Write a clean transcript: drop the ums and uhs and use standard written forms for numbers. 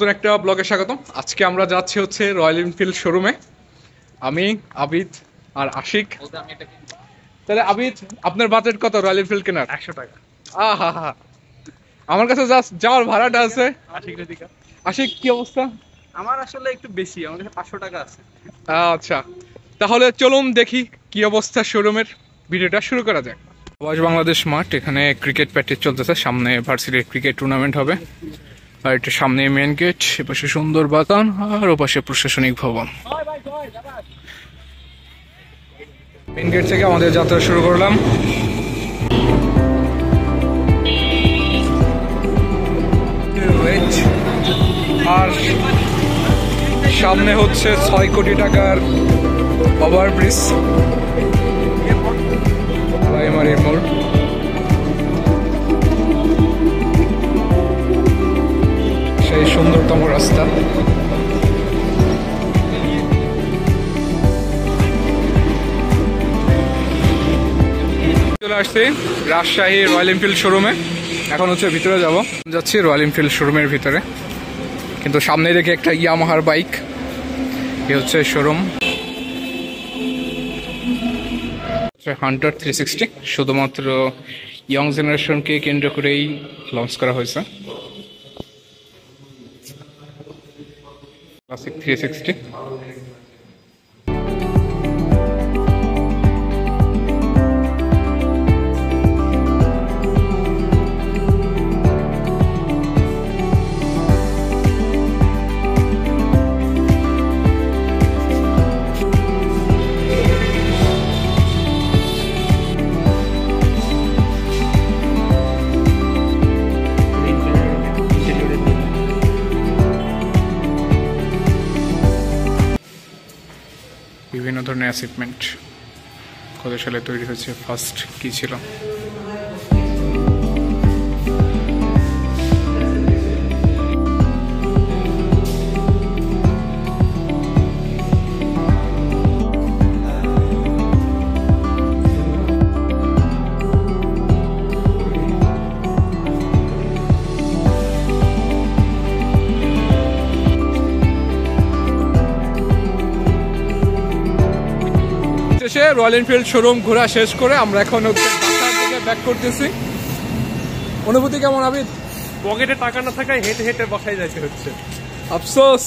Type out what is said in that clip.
নতুন একটা ব্লগে স্বাগতম। আজকে আমরা যাচ্ছি হচ্ছে রয়্যাল এনফিল্ড শোরুমে। আমি, আবিদ আর আশিক। তাহলে আবিদ, আপনার বাজেট কত রয়্যাল এনফিল্ড কেনার? 100 টাকা। আহা হা, আমার কাছে জাস্ট যাওয়ার ভাড়াটা আছে। আশিক কি অবস্থা? আমার আসলে একটু বেশি, আমার কাছে 500 টাকা আছে। আচ্ছা, তাহলে চলুন দেখি কি অবস্থা শোরুমের। ভিডিওটা শুরু করা যাক। ওয়াজ বাংলাদেশ মাঠ, এখানে ক্রিকেট প্র্যাকটিস চলতেছে। সামনে ভার্সিটির ক্রিকেট টুর্নামেন্ট হবে। আর এটা সামনে মেন গেট, এপাশে সুন্দর বাগান, আর ওপাশে প্রশাসনিক ভবন। মেন গেট থেকে আমাদের যাত্রা শুরু করলাম। আর সামনে হচ্ছে 6 কোটি টাকার ওভারব্রিজ, প্রাইমারি মোড়। সেই সুন্দরতম রাস্তা। চলে আসছি রাজশাহী রয়্যাল এনফিল্ড শোরুমে। এখন হচ্ছে ভিতরে যাচ্ছি রয়্যাল এনফিল্ড শোরুমের ভিতরে, কিন্তু সামনে দেখে একটা ইয়ামাহার বাইক। এ হচ্ছে শোরুম হান্টার 360, শুধুমাত্র ইয়ং জেনারেশনকে কেন্দ্র করেই লঞ্চ করা হয়েছে। ক্লাসিক 360। বিভিন্ন ধরনের অ্যাচিভমেন্ট, কত সালে তৈরি হয়েছে, ফার্স্ট কি ছিল। রয়্যাল এনফিল্ড শোরুম ঘোরা শেষ করে আমরা এখন বাসার দিকে ব্যাক করতেছি। অনুভূতি কেমন আবিদ? পকেটে টাকা না থাকায় হেঁটে হেঁটে বসাই যাইতে হচ্ছে। আফসোস।